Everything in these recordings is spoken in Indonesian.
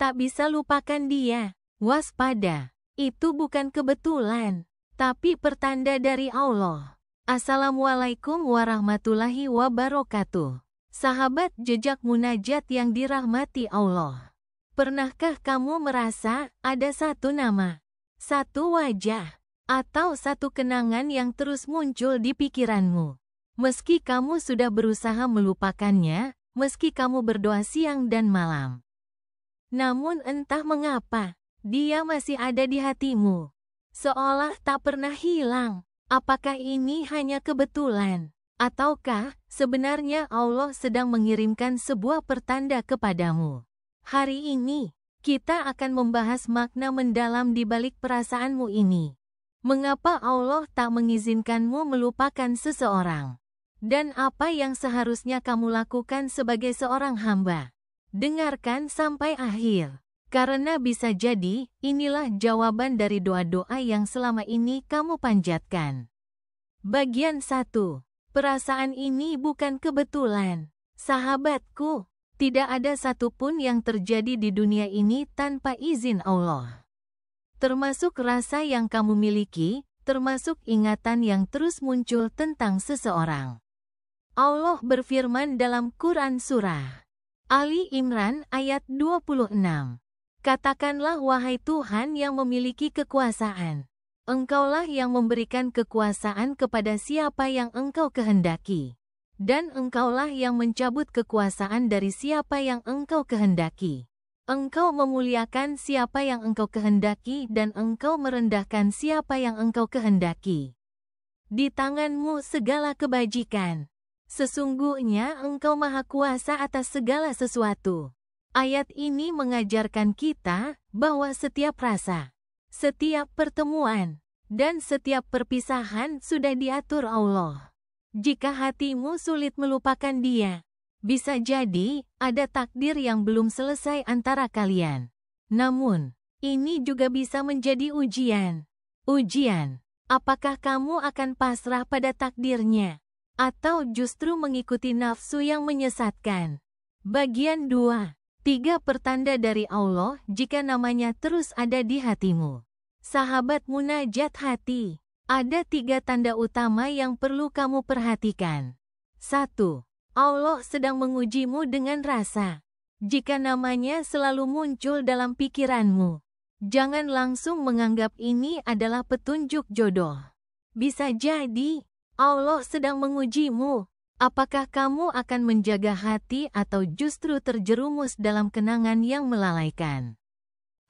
tak bisa lupakan dia. Waspada, itu bukan kebetulan, tapi pertanda dari Allah. Assalamualaikum warahmatullahi wabarakatuh. Sahabat jejak munajat yang dirahmati Allah. Pernahkah kamu merasa ada satu nama, satu wajah, atau satu kenangan yang terus muncul di pikiranmu? Meski kamu sudah berusaha melupakannya, meski kamu berdoa siang dan malam. Namun entah mengapa, dia masih ada di hatimu. Seolah tak pernah hilang. Apakah ini hanya kebetulan? Ataukah sebenarnya Allah sedang mengirimkan sebuah pertanda kepadamu? Hari ini, kita akan membahas makna mendalam di balik perasaanmu ini. Mengapa Allah tak mengizinkanmu melupakan seseorang? Dan apa yang seharusnya kamu lakukan sebagai seorang hamba? Dengarkan sampai akhir. Karena bisa jadi, inilah jawaban dari doa-doa yang selama ini kamu panjatkan. Bagian 1. Perasaan ini bukan kebetulan. Sahabatku, tidak ada satupun yang terjadi di dunia ini tanpa izin Allah. Termasuk rasa yang kamu miliki, termasuk ingatan yang terus muncul tentang seseorang. Allah berfirman dalam Quran Surah Ali Imran ayat 26. Katakanlah wahai Tuhan yang memiliki kekuasaan, Engkaulah yang memberikan kekuasaan kepada siapa yang Engkau kehendaki, dan Engkaulah yang mencabut kekuasaan dari siapa yang Engkau kehendaki. Engkau memuliakan siapa yang Engkau kehendaki dan Engkau merendahkan siapa yang Engkau kehendaki. Di tanganmu segala kebajikan. Sesungguhnya Engkau Maha Kuasa atas segala sesuatu. Ayat ini mengajarkan kita bahwa setiap rasa, setiap pertemuan, dan setiap perpisahan sudah diatur Allah. Jika hatimu sulit melupakan dia, bisa jadi ada takdir yang belum selesai antara kalian. Namun, ini juga bisa menjadi ujian. Ujian, apakah kamu akan pasrah pada takdirnya, atau justru mengikuti nafsu yang menyesatkan? Bagian 2. 3 pertanda dari Allah jika namanya terus ada di hatimu. Sahabat munajat hati, ada 3 tanda utama yang perlu kamu perhatikan. 1. Allah sedang mengujimu dengan rasa. Jika namanya selalu muncul dalam pikiranmu, jangan langsung menganggap ini adalah petunjuk jodoh. Bisa jadi Allah sedang mengujimu. Apakah kamu akan menjaga hati atau justru terjerumus dalam kenangan yang melalaikan?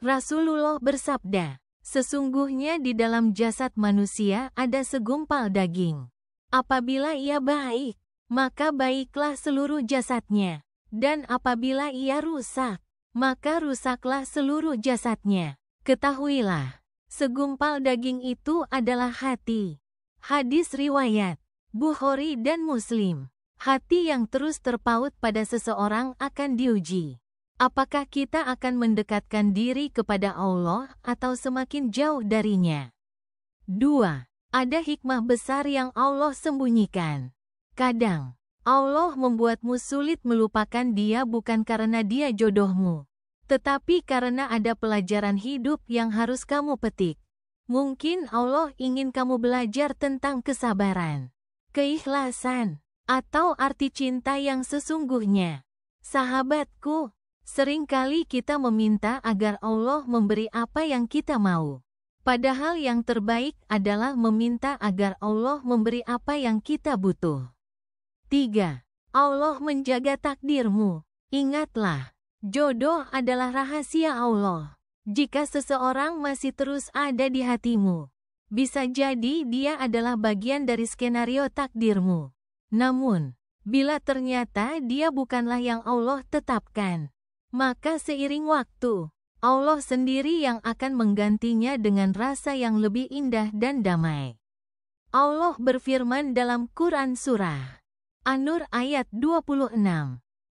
Rasulullah bersabda, sesungguhnya di dalam jasad manusia ada segumpal daging. Apabila ia baik, maka baiklah seluruh jasadnya. Dan apabila ia rusak, maka rusaklah seluruh jasadnya. Ketahuilah, segumpal daging itu adalah hati. Hadis riwayat Bukhari dan Muslim. Hati yang terus terpaut pada seseorang akan diuji. Apakah kita akan mendekatkan diri kepada Allah atau semakin jauh darinya? 2. Ada hikmah besar yang Allah sembunyikan. Kadang, Allah membuatmu sulit melupakan dia bukan karena dia jodohmu, tetapi karena ada pelajaran hidup yang harus kamu petik. Mungkin Allah ingin kamu belajar tentang kesabaran, keikhlasan, atau arti cinta yang sesungguhnya. Sahabatku, seringkali kita meminta agar Allah memberi apa yang kita mau. Padahal yang terbaik adalah meminta agar Allah memberi apa yang kita butuh. 3. Allah menjaga takdirmu. Ingatlah, jodoh adalah rahasia Allah. Jika seseorang masih terus ada di hatimu, bisa jadi dia adalah bagian dari skenario takdirmu. Namun, bila ternyata dia bukanlah yang Allah tetapkan, maka seiring waktu, Allah sendiri yang akan menggantinya dengan rasa yang lebih indah dan damai. Allah berfirman dalam Quran Surah An-Nur ayat 26.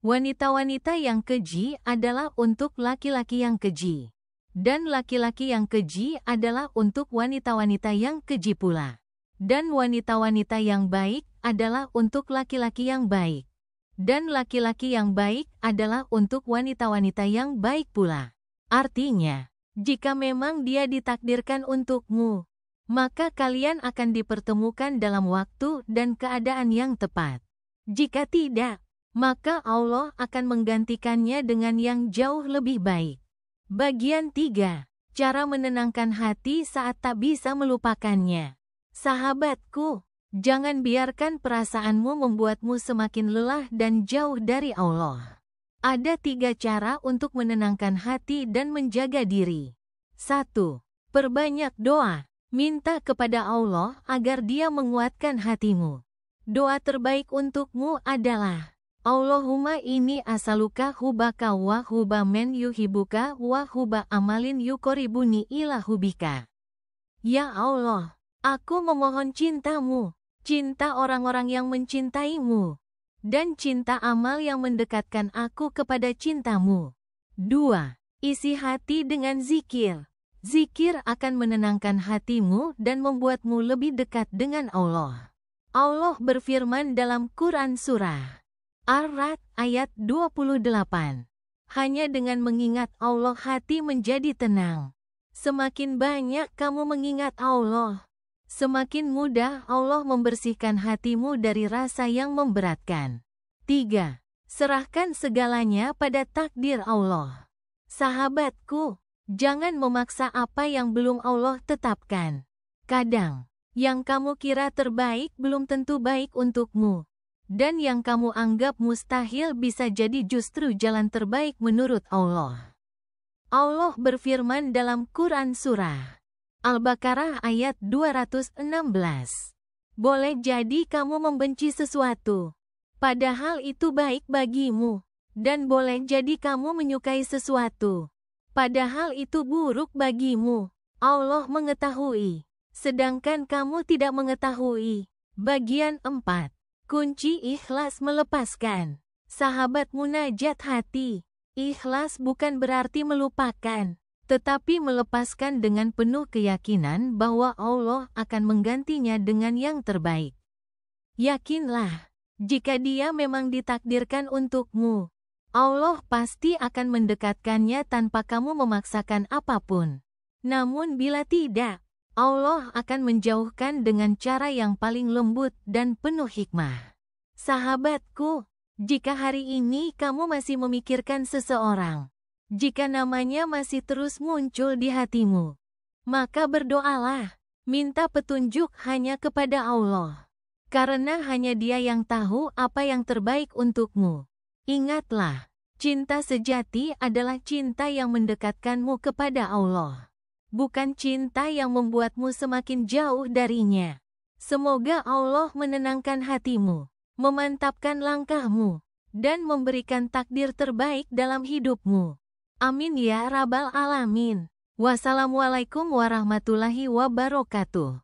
Wanita-wanita yang keji adalah untuk laki-laki yang keji. Dan laki-laki yang keji adalah untuk wanita-wanita yang keji pula. Dan wanita-wanita yang baik adalah untuk laki-laki yang baik. Dan laki-laki yang baik adalah untuk wanita-wanita yang baik pula. Artinya, jika memang dia ditakdirkan untukmu, maka kalian akan dipertemukan dalam waktu dan keadaan yang tepat. Jika tidak, maka Allah akan menggantikannya dengan yang jauh lebih baik. Bagian 3. Cara menenangkan hati saat tak bisa melupakannya. Sahabatku, jangan biarkan perasaanmu membuatmu semakin lelah dan jauh dari Allah. Ada 3 cara untuk menenangkan hati dan menjaga diri. 1. Perbanyak doa. Minta kepada Allah agar Dia menguatkan hatimu. Doa terbaik untukmu adalah, Allahumma inni as'aluka hubaka wa huba man yuhibuka wa huba amalin yuqoribuni ila hubika. Ya Allah, aku memohon cintamu, cinta orang-orang yang mencintaimu, dan cinta amal yang mendekatkan aku kepada cintamu. 2. Isi hati dengan zikir. Zikir akan menenangkan hatimu dan membuatmu lebih dekat dengan Allah. Allah berfirman dalam Quran Surah Ar-Ra'd ayat 28. Hanya dengan mengingat Allah hati menjadi tenang. Semakin banyak kamu mengingat Allah, semakin mudah Allah membersihkan hatimu dari rasa yang memberatkan. 3. Serahkan segalanya pada takdir Allah. Sahabatku, jangan memaksa apa yang belum Allah tetapkan. Kadang, yang kamu kira terbaik belum tentu baik untukmu. Dan yang kamu anggap mustahil bisa jadi justru jalan terbaik menurut Allah. Allah berfirman dalam Quran Surah Al-Baqarah ayat 216. Boleh jadi kamu membenci sesuatu, padahal itu baik bagimu. Dan boleh jadi kamu menyukai sesuatu, padahal itu buruk bagimu. Allah mengetahui, sedangkan kamu tidak mengetahui. Bagian 4. Kunci ikhlas melepaskan. Sahabat munajat hati, ikhlas bukan berarti melupakan, tetapi melepaskan dengan penuh keyakinan bahwa Allah akan menggantinya dengan yang terbaik. Yakinlah, jika Dia memang ditakdirkan untukmu, Allah pasti akan mendekatkannya tanpa kamu memaksakan apapun. Namun bila tidak, Allah akan menjauhkan dengan cara yang paling lembut dan penuh hikmah. Sahabatku, jika hari ini kamu masih memikirkan seseorang, jika namanya masih terus muncul di hatimu, maka berdoalah, minta petunjuk hanya kepada Allah. Karena hanya Dia yang tahu apa yang terbaik untukmu. Ingatlah, cinta sejati adalah cinta yang mendekatkanmu kepada Allah, bukan cinta yang membuatmu semakin jauh darinya. Semoga Allah menenangkan hatimu, memantapkan langkahmu, dan memberikan takdir terbaik dalam hidupmu. Amin ya Rabbal Alamin. Wassalamualaikum warahmatullahi wabarakatuh.